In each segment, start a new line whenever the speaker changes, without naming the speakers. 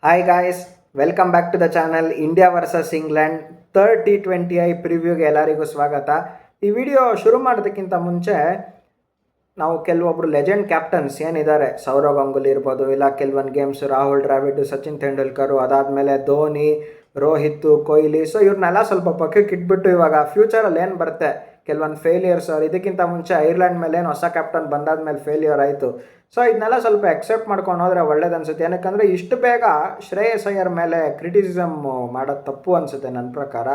Hi guys, welcome back to the channel India versus England third T20I ಪ್ರಿವ್ಯೂಗೆ ಎಲ್ಲರಿಗೂ ಸ್ವಾಗತ. ಈ video ಶುರು ಮಾಡೋದಕ್ಕಿಂತ ಮುಂಚೆ ನಾವು ಕೆಲವೊಬ್ಬರು ಲೆಜೆಂಡ್ ಕ್ಯಾಪ್ಟನ್ಸ್ ಏನಿದ್ದಾರೆ, ಸೌರವ್ ಗಂಗೂಲಿ ಇರ್ಬೋದು, ಇಲ್ಲ ಕೆಲವೊಂದು ಗೇಮ್ಸ್ ರಾಹುಲ್ ದ್ರಾವಿಡ್, ಸಚಿನ್ ತೆಂಡೂಲ್ಕರ್, ಅದಾದಮೇಲೆ ಧೋನಿ, ರೋಹಿತ್, ಕೊಹ್ಲಿ, ಸೊ ಇವ್ರನ್ನೆಲ್ಲ ಸ್ವಲ್ಪ ಪಕ್ಕಕ್ಕೆ ಇಟ್ಬಿಟ್ಟು ಇವಾಗ ಫ್ಯೂಚರಲ್ಲಿ ಏನು ಬರುತ್ತೆ ಕೆಲವೊಂದು ಫೇಲಿಯರ್ಸ್. ಇದಕ್ಕಿಂತ ಮುಂಚೆ ಐರ್ಲೆಂಡ್ ಮೇಲೆ ಏನು ಹೊಸ ಕ್ಯಾಪ್ಟನ್ ಬಂದಾದ್ಮೇಲೆ ಫೇಲಿಯರ್ ಆಯಿತು. ಸೊ ಇದನ್ನೆಲ್ಲ ಸ್ವಲ್ಪ ಎಕ್ಸೆಪ್ಟ್ ಮಾಡ್ಕೊಂಡು ಹೋದರೆ ಒಳ್ಳೇದು ಅನಿಸುತ್ತೆ. ಏನಕ್ಕಂದರೆ ಇಷ್ಟು ಬೇಗ ಶ್ರೇಯಸ್ ಅಯ್ಯರ್ ಮೇಲೆ ಕ್ರಿಟಿಸಿಸಮ್ ಮಾಡೋದು ತಪ್ಪು ಅನಿಸುತ್ತೆ ನನ್ನ ಪ್ರಕಾರ.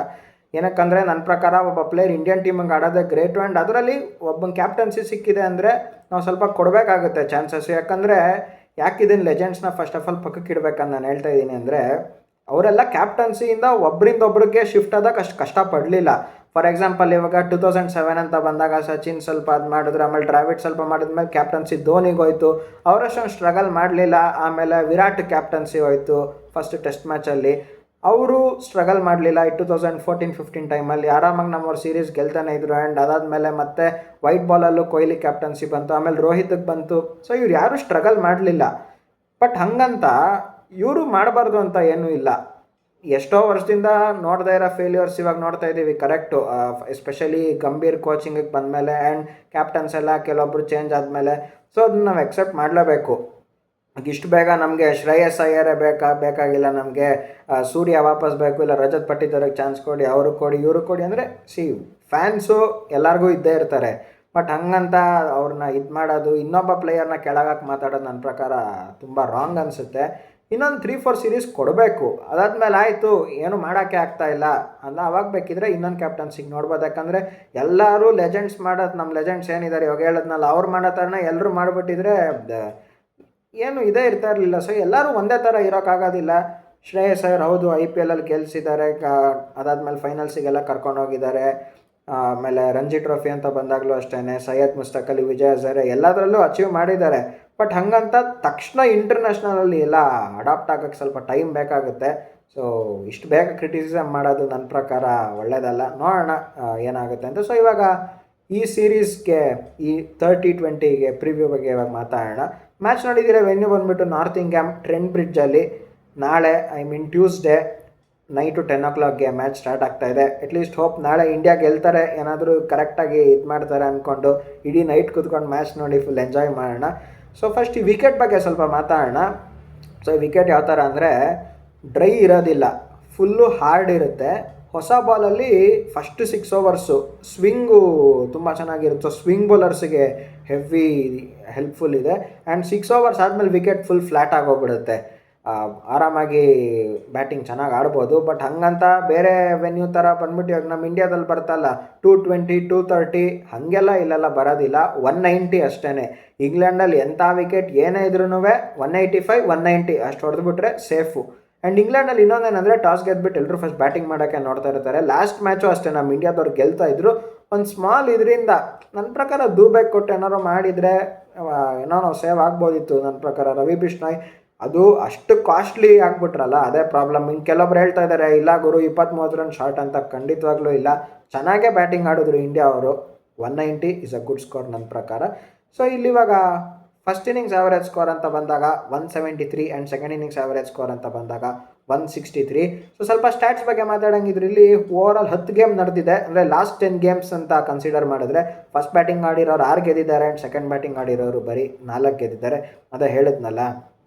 ಏನಕ್ಕಂದರೆ ನನ್ನ ಪ್ರಕಾರ ಒಬ್ಬ ಪ್ಲೇಯರ್ ಇಂಡಿಯನ್ ಟೀಮಿಗೆ ಆಡೋದೇ ಗ್ರೇಟು, ಆ್ಯಂಡ್ ಅದರಲ್ಲಿ ಒಬ್ಬನ ಕ್ಯಾಪ್ಟನ್ಸಿ ಸಿಕ್ಕಿದೆ ಅಂದರೆ ನಾವು ಸ್ವಲ್ಪ ಕೊಡಬೇಕಾಗುತ್ತೆ ಚಾನ್ಸಸ್. ಯಾಕಂದರೆ ಯಾಕಿದನ್ನು ಲೆಜೆಂಡ್ಸ್ನ ಫಸ್ಟ್ ಆಫ್ ಆಲ್ ಪಕ್ಕಕ್ಕೆ ಇಡಬೇಕಂತ ನಾನು ಹೇಳ್ತಾ ಇದ್ದೀನಿ ಅಂದರೆ, ಅವರೆಲ್ಲ ಕ್ಯಾಪ್ಟನ್ಸಿಯಿಂದ ಒಬ್ಬರಿಂದ ಒಬ್ರಿಗೆ ಶಿಫ್ಟ್ ಆದಾಗ ಅಷ್ಟು ಕಷ್ಟಪಡಲಿಲ್ಲ. ಫಾರ್ ಎಕ್ಸಾಂಪಲ್ ಇವಾಗ 2007 ಅಂತ ಬಂದಾಗ ಸಚಿನ್ ಸ್ವಲ್ಪ ಅದು ಮಾಡಿದ್ರು, ಆಮೇಲೆ ದ್ರಾವಿಡ್ ಸ್ವಲ್ಪ ಮಾಡಿದ್ಮೇಲೆ ಕ್ಯಾಪ್ಟನ್ಸಿ ಧೋನಿಗೆ ಹೋಯ್ತು, ಅವರಷ್ಟೊಂದು ಸ್ಟ್ರಗಲ್ ಮಾಡಲಿಲ್ಲ. ಆಮೇಲೆ ವಿರಾಟ್ ಕ್ಯಾಪ್ಟನ್ಸಿ ಹೋಯ್ತು ಫಸ್ಟ್ ಟೆಸ್ಟ್ ಮ್ಯಾಚಲ್ಲಿ, ಅವರು ಸ್ಟ್ರಗಲ್ ಮಾಡಲಿಲ್ಲ. 2014-15 ಟೈಮಲ್ಲಿ ಆರಾಮಾಗಿ ನಮ್ಮವ್ರು ಸೀರೀಸ್ ಗೆಲ್ತಾನೆ ಇದ್ರು. ಆ್ಯಂಡ್ ಅದಾದಮೇಲೆ ಮತ್ತೆ ವೈಟ್ ಬಾಲಲ್ಲೂ ಕೊಹ್ಲಿ ಕ್ಯಾಪ್ಟನ್ಸಿ ಬಂತು, ಆಮೇಲೆ ರೋಹಿತ್ಗೆ ಬಂತು. ಸೊ ಇವ್ರು ಯಾರೂ ಸ್ಟ್ರಗಲ್ ಮಾಡಲಿಲ್ಲ. ಬಟ್ ಹಂಗಂತ ಇವರು ಮಾಡಬಾರ್ದು ಅಂತ ಏನೂ ಇಲ್ಲ. ಎಷ್ಟೋ ವರ್ಷದಿಂದ ನೋಡ್ತಾ ಇರೋ ಫೇಲ್ಯೂರ್ಸ್ ಇವಾಗ ನೋಡ್ತಾ ಇದ್ದೀವಿ, ಕರೆಕ್ಟು. ಎಸ್ಪೆಷಲಿ ಗಂಭೀರ್ ಕೋಚಿಂಗಿಗೆ ಬಂದಮೇಲೆ ಆ್ಯಂಡ್ ಕ್ಯಾಪ್ಟನ್ಸ್ ಎಲ್ಲ ಕೆಲವೊಬ್ಬರು ಚೇಂಜ್ ಆದಮೇಲೆ, ಸೊ ಅದನ್ನ ನಾವು ಎಕ್ಸೆಪ್ಟ್ ಮಾಡಲೇಬೇಕು. ಇಷ್ಟು ಬೇಗ ನಮಗೆ ಶ್ರೇಯಸ್ ಅಯ್ಯರೇ ಬೇಕಾಗಿಲ್ಲ, ನಮಗೆ ಸೂರ್ಯ ವಾಪಸ್ ಬೇಕು, ಇಲ್ಲ ರಜತ್ ಪಟ್ಟಿದಾರಿಗೆ ಚಾನ್ಸ್ ಕೊಡಿ, ಅವರು ಕೊಡಿ, ಇವರು ಕೊಡಿ ಅಂದರೆ ಫ್ಯಾನ್ಸು ಎಲ್ಲರಿಗೂ ಇದ್ದೇ ಇರ್ತಾರೆ. ಬಟ್ ಹಂಗಂತ ಅವ್ರನ್ನ ಇದು ಮಾಡೋದು, ಇನ್ನೊಬ್ಬ ಪ್ಲೇಯರ್ನ ಕೆಳಗಾಕಿ ಮಾತಾಡೋದು ನನ್ನ ಪ್ರಕಾರ ತುಂಬ ರಾಂಗ್ ಅನಿಸುತ್ತೆ. ಇನ್ನೊಂದು 3-4 ಸೀರೀಸ್ ಕೊಡಬೇಕು. ಅದಾದಮೇಲೆ ಆಯಿತು ಏನು ಮಾಡೋಕ್ಕೆ ಆಗ್ತಾಯಿಲ್ಲ ಅಲ್ಲ, ಅವಾಗ ಬೇಕಿದ್ರೆ ಇನ್ನೊಂದು ಕ್ಯಾಪ್ಟನ್ಸಿಗೆ ನೋಡ್ಬೋದು. ಯಾಕಂದರೆ ಎಲ್ಲರೂ ಲೆಜೆಂಡ್ಸ್ ಮಾಡೋದು, ನಮ್ಮ ಲೆಜೆಂಡ್ಸ್ ಏನಿದ್ದಾರೆ ಇವಾಗ ಹೇಳಿದ್ನಲ್ಲ, ಅವ್ರು ಮಾಡೋ ಥರನೇ ಎಲ್ಲರೂ ಮಾಡಿಬಿಟ್ಟಿದ್ರೆ ಏನು ಇದೇ ಇರ್ತಾ ಇರಲಿಲ್ಲ. ಸೊ ಎಲ್ಲರೂ ಒಂದೇ ಥರ ಇರೋಕ್ಕಾಗೋದಿಲ್ಲ. ಶ್ರೇಯಸ್ ಅಯ್ಯರ್ ಹೌದು IPL ಗೆಲ್ಲಿಸಿದ್ದಾರೆ, ಅದಾದಮೇಲೆ ಫೈನಲ್ಸಿಗೆಲ್ಲ ಕರ್ಕೊಂಡೋಗಿದ್ದಾರೆ. ಆಮೇಲೆ ರಂಜಿ ಟ್ರೋಫಿ ಅಂತ ಬಂದಾಗಲೂ ಅಷ್ಟೇ, ಸೈಯದ್ ಮುಸ್ತಕ್ ಅಲಿ, ವಿಜಯ್ ಹಜಾರೆ ಎಲ್ಲದರಲ್ಲೂ ಅಚೀವ್ ಮಾಡಿದ್ದಾರೆ. ಬಟ್ ಹಾಗಂತ ತಕ್ಷಣ ಇಂಟರ್ನ್ಯಾಷನಲಲ್ಲಿ ಎಲ್ಲ ಅಡಾಪ್ಟ್ ಆಗೋಕ್ಕೆ ಸ್ವಲ್ಪ ಟೈಮ್ ಬೇಕಾಗುತ್ತೆ. ಸೊ ಇಷ್ಟು ಬೇಗ ಕ್ರಿಟಿಸಿಸಮ್ ಮಾಡೋದು ನನ್ನ ಪ್ರಕಾರ ಒಳ್ಳೆಯದಲ್ಲ. ನೋಡೋಣ ಏನಾಗುತ್ತೆ ಅಂತ. ಸೊ ಇವಾಗ ಈ ಸೀರೀಸ್ಗೆ, ಈ T20ಗೆ ಪ್ರಿವ್ಯೂ ಬಗ್ಗೆ ಇವಾಗ ಮಾತಾಡೋಣ. ಮ್ಯಾಚ್ ನೋಡಿದ್ದೀರ, ವೆನ್ಯೂ ಬಂದುಬಿಟ್ಟು ನಾರ್ತಿಂಗ್ಹ್ಯಾಮ್ ಟ್ರೆಂಟ್ ಬ್ರಿಡ್ಜಲ್ಲಿ. ನಾಳೆ ಟ್ಯೂಸ್ಡೇ ನೈಟು 10 o'clockಗೆ ಮ್ಯಾಚ್ ಸ್ಟಾರ್ಟ್ ಆಗ್ತಾಯಿದೆ. ಅಟ್ಲೀಸ್ಟ್ ಹೋಪ್ ನಾಳೆ ಇಂಡಿಯಾ ಗೆಲ್ತಾರೆ, ಏನಾದರೂ ಕರೆಕ್ಟಾಗಿ ಇದು ಮಾಡ್ತಾರೆ ಅಂದ್ಕೊಂಡು ಇಡೀ ನೈಟ್ ಕೂತ್ಕೊಂಡು ಮ್ಯಾಚ್ ನೋಡಿ ಫುಲ್ ಎಂಜಾಯ್ ಮಾಡೋಣ. ಸೊ ಫಸ್ಟ್ ಈ ವಿಕೆಟ್ ಬಗ್ಗೆ ಸ್ವಲ್ಪ ಮಾತಾಡೋಣ. ಸೊ ಈ ವಿಕೆಟ್ ಯಾವ ಥರ ಅಂದರೆ, ಡ್ರೈ ಇರೋದಿಲ್ಲ, ಫುಲ್ಲು ಹಾರ್ಡ್ ಇರುತ್ತೆ. ಹೊಸ ಬಾಲಲ್ಲಿ ಫಸ್ಟ್ 6 ಓವರ್ಸು ಸ್ವಿಂಗು ತುಂಬ ಚೆನ್ನಾಗಿರುತ್ತೆ. ಸೊ ಸ್ವಿಂಗ್ ಬೌಲರ್ಸಿಗೆ ಹೆವಿ ಹೆಲ್ಪ್ಫುಲ್ ಇದೆ. ಆ್ಯಂಡ್ 6 ಓವರ್ಸ್ ಆದಮೇಲೆ ವಿಕೆಟ್ ಫುಲ್ ಫ್ಲ್ಯಾಟ್ ಆಗೋಗ್ಬಿಡುತ್ತೆ. ಆರಾಮಾಗಿ ಬ್ಯಾಟಿಂಗ್ ಚೆನ್ನಾಗಿ ಆಡ್ಬೋದು. ಬಟ್ ಹಂಗಂತ ಬೇರೆ ವೆನ್ಯೂ ಥರ ಬಂದ್ಬಿಟ್ಟು ಇವಾಗ ನಮ್ಮ ಇಂಡಿಯಾದಲ್ಲಿ ಬರ್ತಲ್ಲ 220, 230 ಹಾಗೆಲ್ಲ ಇಲ್ಲೆಲ್ಲ ಬರೋದಿಲ್ಲ. 190 ಅಷ್ಟೇ. ಇಂಗ್ಲೆಂಡಲ್ಲಿ ಎಂಥ ವಿಕೆಟ್ ಏನೇ ಇದ್ರೂ 185, 190 ಅಷ್ಟು ಹೊಡೆದ್ಬಿಟ್ರೆ ಸೇಫು. ಆ್ಯಂಡ್ ಇಂಗ್ಲೆಂಡಲ್ಲಿ ಇನ್ನೊಂದೇನೆಂದರೆ, ಟಾಸ್ ಗೆದ್ಬಿಟ್ಟು ಎಲ್ಲರೂ ಫಸ್ಟ್ ಬ್ಯಾಟಿಂಗ್ ಮಾಡೋಕ್ಕೆ ನೋಡ್ತಾ ಇರ್ತಾರೆ. ಲಾಸ್ಟ್ ಮ್ಯಾಚು ಅಷ್ಟೇ ನಮ್ಮ ಇಂಡಿಯಾದವ್ರು ಗೆಲ್ತಾ ಇದ್ರು. ಒಂದು ಸ್ಮಾಲ್ ಇದರಿಂದ ನನ್ನ ಪ್ರಕಾರ ದೂಬೇಕ್ ಕೊಟ್ಟು ಏನಾರು ಮಾಡಿದರೆ ಏನೋ ನಾವು ಸೇವ್ ಆಗ್ಬೋದಿತ್ತು ನನ್ನ ಪ್ರಕಾರ. ರವಿ ಬಿಷ್ಣಾಯ್ ಅದು ಅಷ್ಟು ಕಾಸ್ಟ್ಲಿ ಆಗಿಬಿಟ್ರಲ್ಲ, ಅದೇ ಪ್ರಾಬ್ಲಮ್. ಇನ್ನು ಕೆಲವೊಬ್ರು ಹೇಳ್ತಾ ಇದ್ದಾರೆ, ಇಲ್ಲ ಗುರು 20-30 ರನ್ ಶಾರ್ಟ್ ಅಂತ. ಖಂಡಿತವಾಗ್ಲೂ ಇಲ್ಲ, ಚೆನ್ನಾಗೇ ಬ್ಯಾಟಿಂಗ್ ಆಡಿದ್ರು ಇಂಡಿಯಾ ಅವರು. 190 ಇಸ್ ಅ ಗುಡ್ ಸ್ಕೋರ್ ನನ್ನ ಪ್ರಕಾರ. ಸೊ ಇಲ್ಲಿವಾಗ ಫಸ್ಟ್ ಇನ್ನಿಂಗ್ಸ್ ಆವರೇಜ್ ಸ್ಕೋರ್ ಅಂತ ಬಂದಾಗ 173 and second innings average score ಅಂತ ಬಂದಾಗ 163. ಸೊ ಸ್ವಲ್ಪ ಸ್ಟ್ಯಾಟ್ಸ್ ಬಗ್ಗೆ ಮಾತಾಡೋಂಗಿದ್ರೆ, ಇಲ್ಲಿ ಓವರಾಲ್ 10 ಗೇಮ್ ನಡೆದಿದೆ. ಅಂದರೆ ಲಾಸ್ಟ್ 10 ಗೇಮ್ಸ್ ಅಂತ ಕನ್ಸಿಡರ್ ಮಾಡಿದ್ರೆ, ಫಸ್ಟ್ ಬ್ಯಾಟಿಂಗ್ ಆಡಿರೋರು 6 ಗೆದ್ದಿದ್ದಾರೆ, ಆ್ಯಂಡ್ ಸೆಕೆಂಡ್ ಬ್ಯಾಟಿಂಗ್ ಆಡಿರೋರು ಬರೀ 4 ಗೆದ್ದಿದ್ದಾರೆ. ಅದೇ ಹೇಳಿದ್ನಲ್ಲ,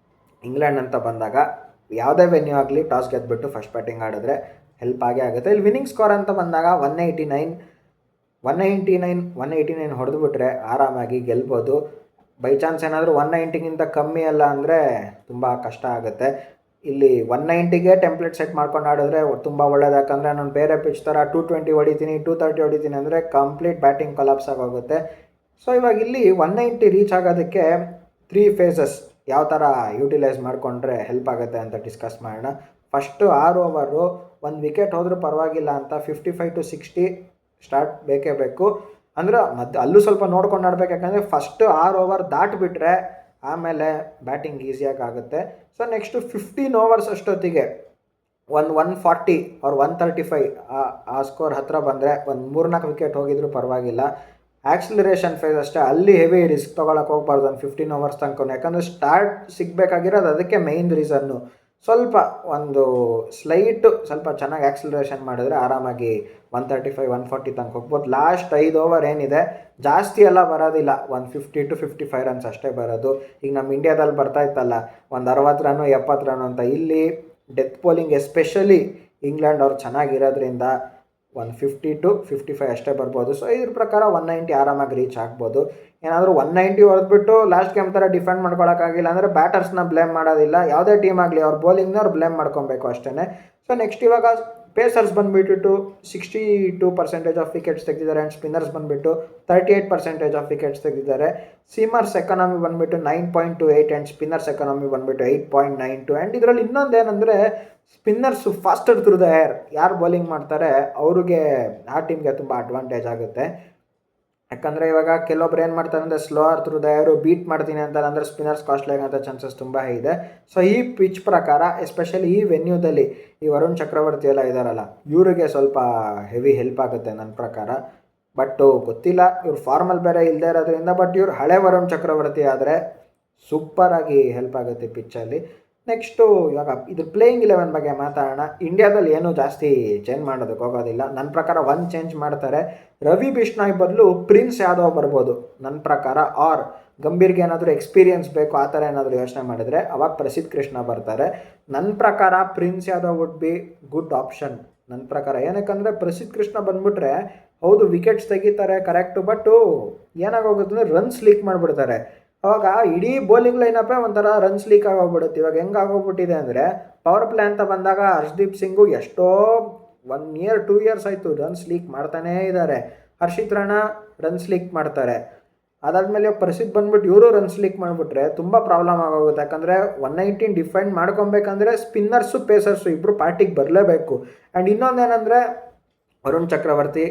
ಇಂಗ್ಲೆಂಡ್ ಅಂತ ಬಂದಾಗ ಯಾವುದೇ ವೆನ್ಯೂ ಆಗಲಿ ಟಾಸ್ ಗೆದ್ಬಿಟ್ಟು ಫಸ್ಟ್ ಬ್ಯಾಟಿಂಗ್ ಆಡಿದ್ರೆ ಹೆಲ್ಪ್ ಆಗೇ ಆಗುತ್ತೆ. ಇಲ್ಲಿ ವಿನ್ನಿಂಗ್ ಸ್ಕೋರ್ ಅಂತ ಬಂದಾಗ 189 ಹೊಡೆದ್ಬಿಟ್ರೆ ಆರಾಮಾಗಿ ಗೆಲ್ಬೋದು. ಬೈ ಚಾನ್ಸ್ ಏನಾದರೂ 190ಗಿಂತ ಕಮ್ಮಿ ಅಲ್ಲ ಅಂದರೆ ತುಂಬ ಕಷ್ಟ ಆಗುತ್ತೆ. ಇಲ್ಲಿ 190ಗೆ ಟೆಂಪ್ಲೇಟ್ ಸೆಟ್ ಮಾಡ್ಕೊಂಡು ಆಡಿದ್ರೆ ತುಂಬ ಒಳ್ಳೇದು. ಯಾಕಂದರೆ ನಾನು ಬೇರೆ ಪಿಚ್ ಥರ 220 ಹೊಡಿತೀನಿ, 230 ಹೊಡಿತೀನಿ ಅಂದರೆ ಕಂಪ್ಲೀಟ್ ಬ್ಯಾಟಿಂಗ್ ಕೊಲಾಪ್ಸ್ ಆಗೋಗುತ್ತೆ. ಸೊ ಇವಾಗ ಇಲ್ಲಿ 190 ರೀಚ್ ಆಗೋದಕ್ಕೆ 3 ಫೇಸಸ್ ಯಾವ ಥರ ಯೂಟಿಲೈಸ್ ಮಾಡಿಕೊಂಡ್ರೆ ಹೆಲ್ಪ್ ಆಗುತ್ತೆ ಅಂತ ಡಿಸ್ಕಸ್ ಮಾಡೋಣ. ಫಸ್ಟು 6 ಓವರು 1 ವಿಕೆಟ್ ಹೋದರೂ ಪರವಾಗಿಲ್ಲ ಅಂತ 55 to 60 ಸ್ಟಾರ್ಟ್ ಬೇಕೇ ಬೇಕು. ಅಂದ್ರೆ ಅಲ್ಲೂ ಸ್ವಲ್ಪ ನೋಡ್ಕೊಂಡು ಆಡ್ಬೇಕು. ಯಾಕಂದರೆ ಫಸ್ಟು 6 ಓವರ್ ದಾಟಿಬಿಟ್ರೆ ಆಮೇಲೆ ಬ್ಯಾಟಿಂಗ್ ಈಸಿಯಾಗಿ ಆಗುತ್ತೆ. ಸೊ ನೆಕ್ಸ್ಟು 15 ಓವರ್ಸ್ ಅಷ್ಟೊತ್ತಿಗೆ 140 or 135 ಆ ಸ್ಕೋರ್ ಹತ್ತಿರ ಬಂದರೆ ಒಂದು 3-4 ವಿಕೆಟ್ ಹೋಗಿದ್ರು ಪರವಾಗಿಲ್ಲ. ಆಕ್ಸಿಲರೇಷನ್ ಫೇಸ್ ಅಷ್ಟೇ, ಅಲ್ಲಿ ಹೆವಿ ರಿಸ್ಕ್ ತೊಗೊಳಕ್ಕೆ ಹೋಗ್ಬಾರ್ದು ಒಂದು 15 ಓವರ್ಸ್ ತನಕ. ಯಾಕಂದರೆ ಸ್ಟಾರ್ಟ್ ಸಿಗಬೇಕಾಗಿರೋದು ಅದಕ್ಕೆ ಮೇಯ್ನ್ ರೀಸನ್ನು. ಸ್ವಲ್ಪ ಒಂದು ಸ್ವಲ್ಪ ಚೆನ್ನಾಗಿ ಆಕ್ಸಿಲರೇಷನ್ ಮಾಡಿದ್ರೆ ಆರಾಮಾಗಿ 135 140 ತನಕ ಹೋಗ್ಬೋದು. ಲಾಸ್ಟ್ 5 ಓವರ್ ಏನಿದೆ ಜಾಸ್ತಿ ಎಲ್ಲ ಬರೋದಿಲ್ಲ, 150 to 55 ರನ್ಸ್ ಅಷ್ಟೇ ಬರೋದು. ಈಗ ನಮ್ಮ ಇಂಡಿಯಾದಲ್ಲಿ ಬರ್ತಾ ಇತ್ತಲ್ಲ ಒಂದು 60 ರನ್ನು 70 ರನ್ ಅಂತ, ಇಲ್ಲಿ ಡೆತ್ ಬೌಲಿಂಗ್ ಎಸ್ಪೆಷಲಿ ಇಂಗ್ಲೆಂಡ್ ಅವ್ರು ಚೆನ್ನಾಗಿರೋದ್ರಿಂದ 150 to 55 ಅಷ್ಟೇ ಬರ್ಬೋದು. ಸೊ ಇದ್ರ ಪ್ರಕಾರ 190 ಆರಾಮಾಗಿ ರೀಚ್ ಆಗ್ಬೋದು. ಏನಾದರೂ 190 ಹೊಡೆದ್ಬಿಟ್ಟು ಲಾಸ್ಟ್ ಗೇಮ್ ಥರ ಡಿಫೆಂಡ್ ಮಾಡ್ಕೊಳಕ್ಕಾಗಿಲ್ಲ ಅಂದರೆ ಬ್ಯಾಟರ್ಸ್ನ ಬ್ಲೇಮ್ ಮಾಡೋದಿಲ್ಲ, ಯಾವುದೇ ಟೀಮ್ ಆಗಲಿ ಅವ್ರ ಬೌಲಿಂಗ್ನ ಅವ್ರು ಬ್ಲೇಮ್ ಮಾಡ್ಕೊಬೇಕು ಅಷ್ಟೇ. ಸೊ ನೆಕ್ಸ್ಟ್ ಇವಾಗ ಪೇಸರ್ಸ್ ಬಂದುಬಿಟ್ಟು 62% ಆಫ್ ವಿಕೆಟ್ಸ್ ತೆಗೆದಿದ್ದಾರೆ ಆ್ಯಂಡ್ ಸ್ಪಿನ್ನರ್ಸ್ ಬಂದುಬಿಟ್ಟು 38% ಆಫ್ ವಿಕೆಟ್ಸ್ ತೆಗೆದಿದ್ದಾರೆ. ಸೀಮರ್ಸ್ ಎಕಾನಮಿ ಬಂದುಬಿಟ್ಟು 9.28 ಆ್ಯಂಡ್ ಸ್ಪಿನ್ನರ್ಸ್ ಎಕಾನಮಿ ಬಂದುಬಿಟ್ಟು 8.92. ಆ್ಯಂಡ್ ಇದರಲ್ಲಿ ಇನ್ನೊಂದು ಏನಂದರೆ spinners faster through the air ಯಾರು ಬೌಲಿಂಗ್ ಮಾಡ್ತಾರೆ ಅವ್ರಿಗೆ ಆ ಟೀಮ್ಗೆ ತುಂಬ ಅಡ್ವಾಂಟೇಜ್ ಆಗುತ್ತೆ. ಯಾಕಂದರೆ ಇವಾಗ ಕೆಲವೊಬ್ರು ಏನು ಮಾಡ್ತಾರೆ ಅಂದರೆ ಸ್ಲೋವರ್ ಥ್ರೂ ದ ಏರು ಬೀಟ್ ಮಾಡ್ತೀನಿ ಅಂತಾರೆ, ಅಂದರೆ ಸ್ಪಿನ್ನರ್ಸ್ ಕಾಸ್ಟ್ಲಿ ಆಗೋಂಥ ಚಾನ್ಸಸ್ ತುಂಬ ಇದೆ. ಸೊ ಈ ಪಿಚ್ ಪ್ರಕಾರ ಎಸ್ಪೆಷಲಿ ಈ ವೆನ್ಯೂದಲ್ಲಿ ಈ ವರುಣ್ ಚಕ್ರವರ್ತಿ ಎಲ್ಲ ಇದ್ದಾರಲ್ಲ ಇವರಿಗೆ ಸ್ವಲ್ಪ ಹೆವಿ ಹೆಲ್ಪ್ ಆಗುತ್ತೆ ನನ್ನ ಪ್ರಕಾರ. ಬಟ್ ಗೊತ್ತಿಲ್ಲ, ಇವ್ರು ಫಾರ್ಮಲ್ ಬೇರೆ ಇಲ್ಲದೆ ಇರೋದ್ರಿಂದ. ಬಟ್ ಇವ್ರು ಹಳೆ ವರುಣ್ ಚಕ್ರವರ್ತಿ ಆದರೆ ಸೂಪರಾಗಿ ಹೆಲ್ಪ್ ಆಗುತ್ತೆ ಪಿಚ್ಚಲ್ಲಿ. ನೆಕ್ಸ್ಟು ಇವಾಗ ಇದು ಪ್ಲೇಯಿಂಗ್ 11 ಬಗ್ಗೆ ಮಾತಾಡೋಣ. ಇಂಡಿಯಾದಲ್ಲಿ ಏನೂ ಜಾಸ್ತಿ ಚೇಂಜ್ ಮಾಡೋದಕ್ಕೆ ಹೋಗೋದಿಲ್ಲ. ನನ್ನ ಪ್ರಕಾರ ಒಂದು ಚೇಂಜ್ ಮಾಡ್ತಾರೆ, ರವಿ ಬಿಷ್ಣಾಯ್ ಬದಲು ಪ್ರಿನ್ಸ್ ಯಾದವ್ ಬರ್ಬೋದು ನನ್ನ ಪ್ರಕಾರ. ಆರ್ ಗಂಭೀರ್ಗೆ ಏನಾದರೂ ಎಕ್ಸ್ಪೀರಿಯನ್ಸ್ ಬೇಕು ಆ ಥರ ಏನಾದರೂ ಯೋಚನೆ ಮಾಡಿದರೆ ಅವಾಗ ಪ್ರಸಿದ್ಧ ಕೃಷ್ಣ ಬರ್ತಾರೆ. ನನ್ನ ಪ್ರಕಾರ prince Yadav would be good option ನನ್ನ ಪ್ರಕಾರ. ಏನಕ್ಕಂದರೆ ಪ್ರಸಿದ್ಧ ಕೃಷ್ಣ ಬಂದುಬಿಟ್ರೆ ಹೌದು ವಿಕೆಟ್ಸ್ ತೆಗಿತಾರೆ ಕರೆಕ್ಟು, ಬಟ್ಟು ಏನಾಗೋಗುತ್ತೆ ಅಂದರೆ ರನ್ಸ್ ಲೀಕ್ ಮಾಡಿಬಿಡ್ತಾರೆ. ಅವಾಗ ಇಡೀ ಬೌಲಿಂಗ್ ಲೈನಪ್ಪೇ ಒಂಥರ ರನ್ಸ್ ಲೀಕ್ ಆಗೋಗ್ಬಿಡುತ್ತೆ. ಇವಾಗ ಹೆಂಗೆ ಆಗೋಗ್ಬಿಟ್ಟಿದೆ ಅಂದರೆ ಪವರ್ ಪ್ಲೇ ಅಂತ ಬಂದಾಗ ಹರ್ಷದೀಪ್ ಸಿಂಗು ಎಷ್ಟೋ 1 year 2 years ಆಯಿತು ರನ್ಸ್ ಲೀಕ್ ಮಾಡ್ತಾನೇ ಇದ್ದಾರೆ. ಹರ್ಷಿತ್ ರಾಣಾ ರನ್ಸ್ ಲೀಕ್ ಮಾಡ್ತಾರೆ. ಅದಾದಮೇಲೆ ಪ್ರಸಿದ್ಧ ಬಂದ್ಬಿಟ್ಟು ಇವರು ರನ್ಸ್ ಲೀಕ್ ಮಾಡಿಬಿಟ್ರೆ ತುಂಬ ಪ್ರಾಬ್ಲಮ್ ಆಗೋಗುತ್ತೆ. ಯಾಕಂದರೆ 119 ಡಿಫೆಂಡ್ ಮಾಡ್ಕೊಬೇಕಂದ್ರೆ ಸ್ಪಿನ್ನರ್ಸು ಪೇಸರ್ಸು ಇಬ್ಬರು ಪಾರ್ಟಿಗೆ ಬರಲೇಬೇಕು. ಆ್ಯಂಡ್ ಇನ್ನೊಂದೇನೆಂದರೆ ವರುಣ್ ಚಕ್ರವರ್ತಿ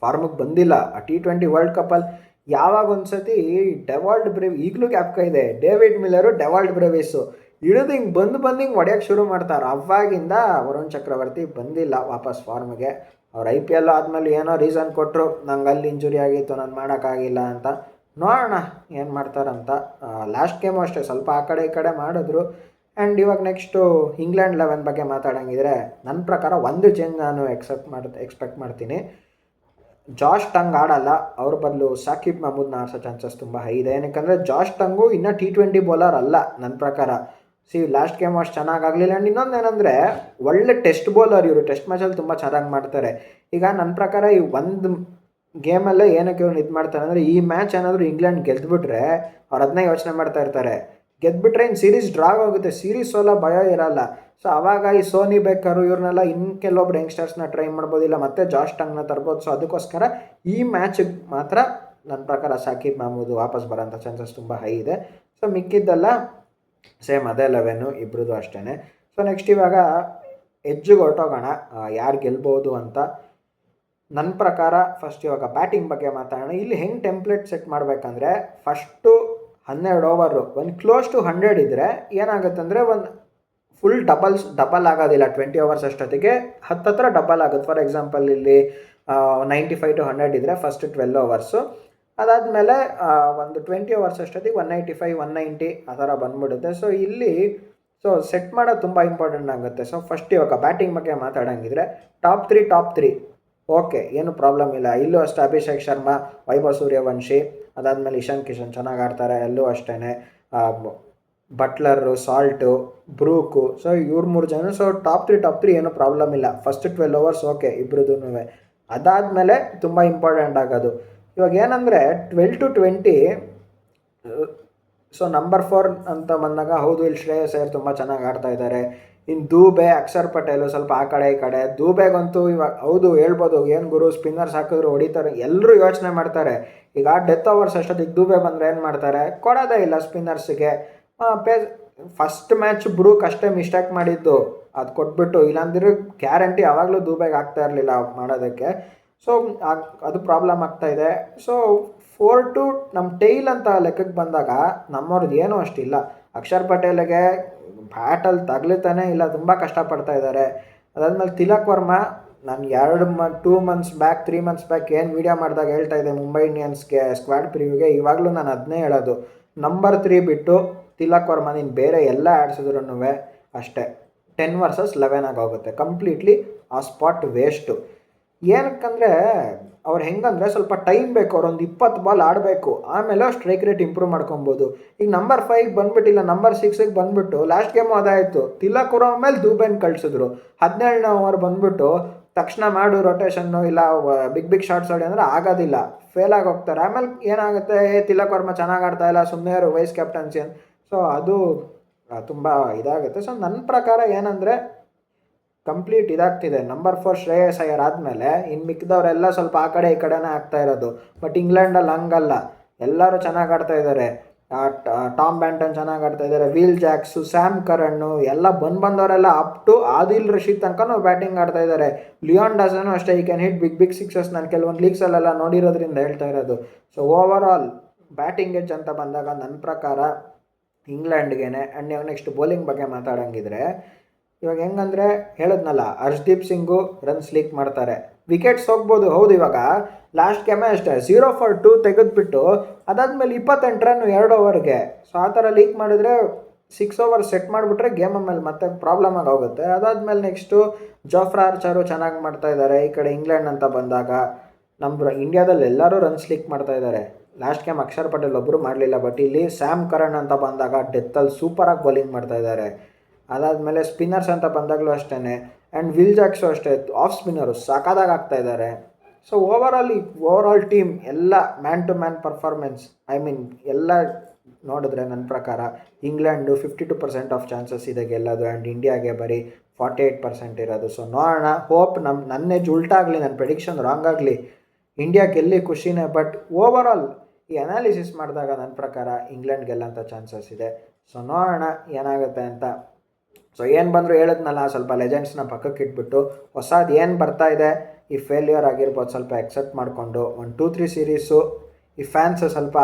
ಫಾರ್ಮಿಗೆ ಬಂದಿಲ್ಲ. ಆ T20 ವರ್ಲ್ಡ್ ಕಪ್ಪಲ್ಲಿ ಯಾವಾಗ ಒಂದು ಸತಿ ಡೆವಾಲ್ಡ್ ಬ್ರೇವ್ ಈಗಲೂ ಕ್ಯಾಪ್ಕ ಇದೆ, ಡೇವಿಡ್ ಮಿಲ್ಲರು ಡೆವಾಲ್ಡ್ ಬ್ರೇವಿಸು ಹಿಡಿದು ಹಿಂಗೆ ಬಂದು ಹಿಂಗೆ ಹೊಡೆಯೋಕ್ಕೆ ಶುರು ಮಾಡ್ತಾರೆ. ಅವಾಗಿಂದ ವರುಣ್ ಚಕ್ರವರ್ತಿ ಬಂದಿಲ್ಲ ವಾಪಸ್ ಫಾರ್ಮ್ಗೆ. ಅವ್ರು IPL ಆದಮೇಲೆ ಏನೋ ರೀಸನ್ ಕೊಟ್ಟರು, ನಂಗೆ ಅಲ್ಲಿ ಇಂಜುರಿ ಆಗಿತ್ತು ನಾನು ಮಾಡೋಕ್ಕಾಗಿಲ್ಲ ಅಂತ. ನೋಡೋಣ ಏನು ಮಾಡ್ತಾರಂತ. ಲಾಸ್ಟ್ ಗೇಮು ಅಷ್ಟೇ ಸ್ವಲ್ಪ ಆ ಕಡೆ ಈ ಕಡೆ ಮಾಡಿದ್ರು. ಆ್ಯಂಡ್ ಇವಾಗ ನೆಕ್ಸ್ಟು ಇಂಗ್ಲೆಂಡ್ 11 ಬಗ್ಗೆ ಮಾತಾಡೋಂಗಿದ್ರೆ ನನ್ನ ಪ್ರಕಾರ ಒಂದು ಚೇಂಜ್ ನಾನು ಎಕ್ಸ್ಪೆಕ್ಟ್ ಮಾಡ್ತೀನಿ. ಜಾಶ್ ಟಂಗ್ ಆಡಲ್ಲ, ಅವ್ರ ಬದಲು ಸಾಕಿಬ್ ಮಹಮೂದ್ನ ಆಡಿಸೋ ಚಾನ್ಸಸ್ ತುಂಬ ಹೈ ಇದೆ. ಏನಕ್ಕೆ ಜಾಶ್ ಟಂಗು ಇನ್ನೂ T20 ಬೌಲರ್ ಅಲ್ಲ ನನ್ನ ಪ್ರಕಾರ. ಲಾಸ್ಟ್ ಗೇಮ್ ಅಷ್ಟು ಚೆನ್ನಾಗಾಗಲಿಲ್ಲ. ಆ್ಯಂಡ್ ಇನ್ನೊಂದೇನೆಂದರೆ ಒಳ್ಳೆ ಟೆಸ್ಟ್ ಬೌಲರ್ ಇವರು, ಟೆಸ್ಟ್ ಮ್ಯಾಚಲ್ಲಿ ತುಂಬ ಚೆನ್ನಾಗಿ ಮಾಡ್ತಾರೆ. ಈಗ ನನ್ನ ಪ್ರಕಾರ ಈ ಒಂದು ಗೇಮಲ್ಲೇ ಏನಕ್ಕೆ ಇವ್ರು ಇದು ಮಾಡ್ತಾರೆ ಅಂದರೆ ಈ ಮ್ಯಾಚ್ ಏನಾದರೂ ಇಂಗ್ಲೆಂಡ್ ಗೆದ್ದುಬಿಟ್ರೆ ಅವ್ರು ಅದನ್ನೇ ಯೋಚನೆ ಮಾಡ್ತಾ ಇರ್ತಾರೆ. ಗೆದ್ದುಬಿಟ್ರೆ ಇನ್ನು ಸೀರೀಸ್ ಡ್ರಾ ಆಗೋಗುತ್ತೆ, ಸೀರೀಸ್ ಸೋಲ ಭಯ ಇರಲ್ಲ. ಸೊ ಆವಾಗ ಈ ಸೋನಿ ಬೇಕಾರು ಇವ್ರನ್ನೆಲ್ಲ ಇನ್ನು ಕೆಲವೊಬ್ರು ಯಂಗ್ಸ್ಟರ್ಸ್ನ ಟ್ರೈ ಮಾಡ್ಬೋದಿಲ್ಲ, ಮತ್ತು ಜಾಶ್ ಟಂಗ್ನ ತರ್ಬೋದು. ಸೊ ಅದಕ್ಕೋಸ್ಕರ ಈ ಮ್ಯಾಚಿಗೆ ಮಾತ್ರ ನನ್ನ ಪ್ರಕಾರ ಸಾಕಿಬ್ ಮಹಮೂದ್ ವಾಪಸ್ ಬರೋಂಥ ಚಾನ್ಸಸ್ ತುಂಬ ಹೈ ಇದೆ. ಸೊ ಮಿಕ್ಕಿದ್ದೆಲ್ಲ ಸೇಮ್ ಅದೇ 11 ಇಬ್ಬರದು ಅಷ್ಟೇ. ಸೊ ನೆಕ್ಸ್ಟ್ ಇವಾಗ ಎಜ್ಜಿಗೆ ಹೊರಟೋಗೋಣ ಯಾರು ಗೆಲ್ಬೋದು ಅಂತ. ನನ್ನ ಪ್ರಕಾರ ಫಸ್ಟ್ ಇವಾಗ ಬ್ಯಾಟಿಂಗ್ ಬಗ್ಗೆ ಮಾತಾಡೋಣ. ಇಲ್ಲಿ ಹೆಂಗೆ ಟೆಂಪ್ಲೇಟ್ ಸೆಟ್ ಮಾಡಬೇಕಂದ್ರೆ ಫಸ್ಟು 12 ಓವರು ಒಂದು ಕ್ಲೋಸ್ ಟು 100 ಇದ್ದರೆ ಏನಾಗುತ್ತೆ ಅಂದರೆ ಒಂದು ಫುಲ್ ಡಬಲ್ ಆಗೋದಿಲ್ಲ 20 ಓವರ್ಸ್ ಅಷ್ಟೊತ್ತಿಗೆ ಹತ್ತತ್ರ ಡಬಲ್ ಆಗುತ್ತೆ. ಫಾರ್ ಎಕ್ಸಾಂಪಲ್ ಇಲ್ಲಿ 95 to 100 ಇದ್ದರೆ ಫಸ್ಟ್ 12 ಓವರ್ಸು, ಅದಾದಮೇಲೆ ಒಂದು 20 ಓವರ್ಸ್ ಅಷ್ಟೊತ್ತಿಗೆ 185 190 ಆ ಥರ ಬಂದ್ಬಿಡುತ್ತೆ. ಸೊ ಇಲ್ಲಿ ಸೆಟ್ ಮಾಡೋದು ತುಂಬ ಇಂಪಾರ್ಟೆಂಟ್ ಆಗುತ್ತೆ. ಸೊ ಫಸ್ಟ್ ಇವಾಗ ಬ್ಯಾಟಿಂಗ್ ಬಗ್ಗೆ ಮಾತಾಡೋಂಗಿದ್ರೆ ಟಾಪ್ ತ್ರೀ ಓಕೆ, ಏನು ಪ್ರಾಬ್ಲಮ್ ಇಲ್ಲ. ಇಲ್ಲೂ ಅಷ್ಟೇ ಅಭಿಷೇಕ್ ಶರ್ಮಾ, ವೈಭವ್ ಸೂರ್ಯವಂಶಿ, ಅದಾದಮೇಲೆ ಇಶಾನ್ ಕಿಶನ್ ಚೆನ್ನಾಗಿ ಆಡ್ತಾರೆ. ಅಲ್ಲೂ ಅಷ್ಟೇ ಬಟ್ಲರು, ಸಾಲ್ಟು, ಬ್ರೂಕು. ಸೊ ಇವ್ರು 3 ಜನ. ಸೊ ಟಾಪ್ ತ್ರೀ ಏನೂ ಪ್ರಾಬ್ಲಮ್ ಇಲ್ಲ. ಫಸ್ಟ್ 12 ಓವರ್ಸ್ ಓಕೆ ಇಬ್ಬರದೂ. ಅದಾದಮೇಲೆ ತುಂಬ ಇಂಪಾರ್ಟೆಂಟ್ ಆಗೋದು ಇವಾಗ ಏನಂದರೆ 12 to 20. ಸೊ ನಂಬರ್ 4 ಅಂತ ಬಂದಾಗ ಹೌದು ಇಲ್ಲಿ ಶ್ರೇಯಸ್ ಅಯ್ಯರ್ ತುಂಬ ಚೆನ್ನಾಗಿ ಆಡ್ತಾ ಇದ್ದಾರೆ. ಇನ್ನು ದೂಬೆ, ಅಕ್ಷರ್ ಪಟೇಲು ಸ್ವಲ್ಪ ಆ ಕಡೆ ಈ ಕಡೆ. ದೂಬೆಗಂತೂ ಇವಾಗ ಹೌದು ಹೇಳ್ಬೋದು, ಏನು ಗುರು ಸ್ಪಿನ್ನರ್ಸ್ ಹಾಕಿದ್ರು ಹೊಡಿತಾರೆ ಎಲ್ಲರೂ ಯೋಚನೆ ಮಾಡ್ತಾರೆ. ಈಗ ಡೆತ್ ಓವರ್ಸ್ ಅಷ್ಟೊತ್ತಿಗೆ ದೂಬೆ ಬಂದರೆ ಏನು ಮಾಡ್ತಾರೆ, ಕೊಡೋದೇ ಇಲ್ಲ ಸ್ಪಿನ್ನರ್ಸ್ಗೆ. ಫಸ್ಟ್ ಮ್ಯಾಚ್ ಬ್ರೂಕ್ ಅಷ್ಟೇ ಮಿಸ್ಟೇಕ್ ಮಾಡಿದ್ದು, ಅದು ಕೊಟ್ಬಿಟ್ಟು, ಇಲ್ಲಾಂದ್ರೆ ಗ್ಯಾರಂಟಿ ಆವಾಗಲೂ ದೂಬೆಗೆ ಆಗ್ತಾ ಇರಲಿಲ್ಲ ಮಾಡೋದಕ್ಕೆ. ಸೊ ಅದು ಪ್ರಾಬ್ಲಮ್ ಆಗ್ತಾಯಿದೆ. ಸೊ 4 to ನಮ್ಮ ಟೈಲ್ ಅಂತ ಲೆಕ್ಕಕ್ಕೆ ಬಂದಾಗ ನಮ್ಮವ್ರದ್ದು ಏನೂ ಅಷ್ಟಿಲ್ಲ. ಅಕ್ಷರ್ ಪಟೇಲ್ಗೆ ಬ್ಯಾಟಲ್ಲಿ ತಗಲುತ್ತಾನೆ ಇಲ್ಲ, ತುಂಬ ಕಷ್ಟಪಡ್ತಾ ಇದ್ದಾರೆ. ಅದಾದಮೇಲೆ ತಿಲಕ್ ವರ್ಮಾ, ನಾನು 2 months ಬ್ಯಾಕ್ 3 months ಬ್ಯಾಕ್ ಏನು ವೀಡಿಯೋ ಮಾಡಿದಾಗ ಹೇಳ್ತಾ ಇದ್ದೆ ಮುಂಬೈ ಇಂಡಿಯನ್ಸ್ಗೆ ಸ್ಕ್ವಾಡ್ ಪ್ರಿವ್ಯೂಗೆ, ಇವಾಗಲೂ ನಾನು ಅದನ್ನೇ ಹೇಳೋದು. ನಂಬರ್ 3 ಬಿಟ್ಟು ತಿಲಕ್ ವರ್ಮಾ ನೀನು ಬೇರೆ ಎಲ್ಲ ಆಡಿಸಿದ್ರು ಅಷ್ಟೇ. 10 ವರ್ಸಸ್ 11 ಆಗೋಗುತ್ತೆ. ಕಂಪ್ಲೀಟ್ಲಿ ಆ ಸ್ಪಾಟ್ ವೇಸ್ಟು. ಏನಕ್ಕಂದರೆ ಅವ್ರು ಹೆಂಗಂದರೆ ಸ್ವಲ್ಪ ಟೈಮ್ ಬೇಕು, ಅವ್ರೊಂದು 20 ಬಾಲ್ ಆಡಬೇಕು, ಆಮೇಲೆ ಸ್ಟ್ರೈಕ್ ರೇಟ್ ಇಂಪ್ರೂವ್ ಮಾಡ್ಕೊಬೋದು. ಈಗ ನಂಬರ್ 5 ಬಂದುಬಿಟ್ಟಿಲ್ಲ, ನಂಬರ್ 6ಗೆ ಬಂದುಬಿಟ್ಟು ಲಾಸ್ಟ್ ಗೇಮು ಅದಾಯಿತು, ತಿಲಕ್ ವರ್ಮ ಮೇಲೆ ದುಬೆನ್ ಕಳಿಸಿದ್ರು. 17ನೇ ಓವರ್ ಬಂದುಬಿಟ್ಟು ತಕ್ಷಣ ಮಾಡು ರೊಟೇಷನ್ನು ಇಲ್ಲ ಬಿಗ್ ಶಾರ್ಟ್ಸ್ ಆಡಿ ಅಂದರೆ ಆಗೋದಿಲ್ಲ, ಫೇಲ್ ಆಗಿ ಹೋಗ್ತಾರೆ. ಆಮೇಲೆ ಏನಾಗುತ್ತೆ, ತಿಲಕ್ ವರ್ಮ ಚೆನ್ನಾಗಿ ಆಡ್ತಾ ಇಲ್ಲ, ಸುಮ್ಮನೆ ಅವರು ವೈಸ್ ಕ್ಯಾಪ್ಟನ್ಸಿ ಅಂತ. ಸೊ ಅದು ತುಂಬ ಇದಾಗುತ್ತೆ. ಸೊ ನನ್ನ ಪ್ರಕಾರ ಏನಂದರೆ ಕಂಪ್ಲೀಟ್ ಇದಾಗ್ತಿದೆ. ನಂಬರ್ 4 ಶ್ರೇಯಸ್ ಅಯ್ಯರ್ ಆದಮೇಲೆ ಇನ್ನು ಮಿಕ್ಕಿದವರೆಲ್ಲ ಸ್ವಲ್ಪ ಆ ಕಡೆ ಈ ಕಡೆನೇ ಆಗ್ತಾ ಇರೋದು. ಬಟ್ ಇಂಗ್ಲೆಂಡಲ್ಲಿ ಹಂಗಲ್ಲ, ಎಲ್ಲರೂ ಚೆನ್ನಾಗಿ ಆಡ್ತಾ ಇದ್ದಾರೆ. ಟಾಮ್ ಬ್ಯಾಂಟನ್ ಚೆನ್ನಾಗಿ ಆಡ್ತಾ ಇದ್ದಾರೆ, ವಿಲ್ ಜಾಕ್ಸು, ಸ್ಯಾಮ್ ಕರನ್ನು ಎಲ್ಲ ಬಂದವರೆಲ್ಲ ಅಪ್ ಟು ಆದಿಲ್ ರಶೀದ್ ತನಕನೂ ಬ್ಯಾಟಿಂಗ್ ಆಡ್ತಾ ಇದ್ದಾರೆ. ಲಿಯಾನ್ ಡಾಸನು ಅಷ್ಟೇ, ಈ ಕ್ಯಾನ್ ಹಿಟ್ ಬಿಗ್ ಸಿಕ್ಸಸ್. ನಾನು ಕೆಲವೊಂದು ಲೀಗ್ಸಲ್ಲೆಲ್ಲ ನೋಡಿರೋದ್ರಿಂದ ಹೇಳ್ತಾ ಇರೋದು. So over all batting edge ಅಂತ ಬಂದಾಗ ನನ್ನ ಪ್ರಕಾರ ಇಂಗ್ಲೆಂಡ್ಗೇನೆ. ಆ್ಯಂಡ್ ನೆಕ್ಸ್ಟ್ ಬೌಲಿಂಗ್ ಬಗ್ಗೆ ಮಾತಾಡೋಂಗಿದ್ರೆ, ಇವಾಗ ಹೆಂಗಂದರೆ ಹೇಳಿದ್ನಲ್ಲ, ಹರ್ಷ್ದೀಪ್ ಸಿಂಗು ರನ್ಸ್ ಲೀಕ್ ಮಾಡ್ತಾರೆ, ವಿಕೆಟ್ಸ್ ಹೋಗ್ಬೋದು. ಹೌದು, ಇವಾಗ ಲಾಸ್ಟ್ ಗೇಮೇ ಅಷ್ಟೇ 0 for 2 ತೆಗೆದುಬಿಟ್ಟು ಅದಾದಮೇಲೆ 28 ರನ್ 2 ಓವರ್ಗೆ. ಸೊ ಆ ಥರ ಲೀಕ್ ಮಾಡಿದ್ರೆ 6 ಓವರ್ ಸೆಟ್ ಮಾಡಿಬಿಟ್ರೆ ಗೇಮ್ ಆಮೇಲೆ ಮತ್ತೆ ಪ್ರಾಬ್ಲಮ್ ಆಗೋಗುತ್ತೆ. ಅದಾದಮೇಲೆ ನೆಕ್ಸ್ಟು ಜೋಫ್ರಾ ಆರ್ಚರು ಚೆನ್ನಾಗಿ ಮಾಡ್ತಾ ಇದ್ದಾರೆ. ಈ ಕಡೆ ಇಂಗ್ಲೆಂಡ್ ಅಂತ ಬಂದಾಗ ನಮ್ಮ ಇಂಡಿಯಾದಲ್ಲಿ ಎಲ್ಲರೂ ರನ್ಸ್ ಲೀಕ್ ಮಾಡ್ತಾ ಇದ್ದಾರೆ. ಲಾಸ್ಟ್ ಗೇಮ್ ಅಕ್ಷರ್ ಪಟೇಲ್ ಒಬ್ಬರು ಮಾಡಲಿಲ್ಲ, ಬಟ್ ಇಲ್ಲಿ ಸ್ಯಾಮ್ ಕರಣ್ ಅಂತ ಬಂದಾಗ ಡೆತ್ತಲ್ಲಿ ಸೂಪರಾಗಿ ಬೌಲಿಂಗ್ ಮಾಡ್ತಾ ಇದ್ದಾರೆ. ಅದಾದಮೇಲೆ ಸ್ಪಿನ್ನರ್ಸ್ ಅಂತ ಬಂದಾಗಲೂ ಅಷ್ಟೇ, ಆ್ಯಂಡ್ ವಿಲ್ ಜಾಕ್ಸು ಅಷ್ಟೇ, ಆಫ್ ಸ್ಪಿನ್ನರು ಸಾಕಾದಾಗ ಆಗ್ತಾ ಇದ್ದಾರೆ. ಸೊ ಓವರ್ ಆಲ್ ಟೀಮ್ ಎಲ್ಲ ಮ್ಯಾನ್ ಟು ಮ್ಯಾನ್ ಪರ್ಫಾರ್ಮೆನ್ಸ್, ಎಲ್ಲ ನೋಡಿದ್ರೆ ನನ್ನ ಪ್ರಕಾರ ಇಂಗ್ಲೆಂಡು 52% ಆಫ್ ಚಾನ್ಸಸ್ ಇದೆ ಗೆಲ್ಲೋದು, ಆ್ಯಂಡ್ ಇಂಡಿಯಾಗೆ ಬರೀ 48% ಇರೋದು. ಸೊ ನೋಡೋಣ, ಹೋಪ್ ನನ್ನ ಎಜ್ ಉಲ್ಟಾಗಲಿ, ನನ್ನ ಪ್ರೆಡಿಕ್ಷನ್ ರಾಂಗ್ ಆಗಲಿ, ಇಂಡಿಯಾ ಗೆಲ್ಲಿ ಖುಷಿನೇ. ಬಟ್ ಓವರ್ ಆಲ್ ಈ ಅನಾಲಿಸಿಸ್ ಮಾಡಿದಾಗ ನನ್ನ ಪ್ರಕಾರ ಇಂಗ್ಲೆಂಡ್ ಗೆಲ್ಲೋಂಥ ಚಾನ್ಸಸ್ ಇದೆ. ಸೊ ನೋಡೋಣ ಏನಾಗುತ್ತೆ ಅಂತ. ಸೊ ಏನು ಬಂದರೂ ಹೇಳಿದ್ನಲ್ಲ, ಸ್ವಲ್ಪ ಲೆಜೆಂಡ್ಸ್ನ ಪಕ್ಕಕ್ಕೆ ಇಟ್ಬಿಟ್ಟು ಹೊಸದು ಏನು ಬರ್ತಾ ಇದೆ, ಈ ಫೇಲ್ಯೂರ್ ಆಗಿರ್ಬೋದು ಸ್ವಲ್ಪ ಎಕ್ಸೆಪ್ಟ್ ಮಾಡಿಕೊಂಡು 1, 2, 3 ಸೀರೀಸು ಈ ಫ್ಯಾನ್ಸ್ ಸ್ವಲ್ಪ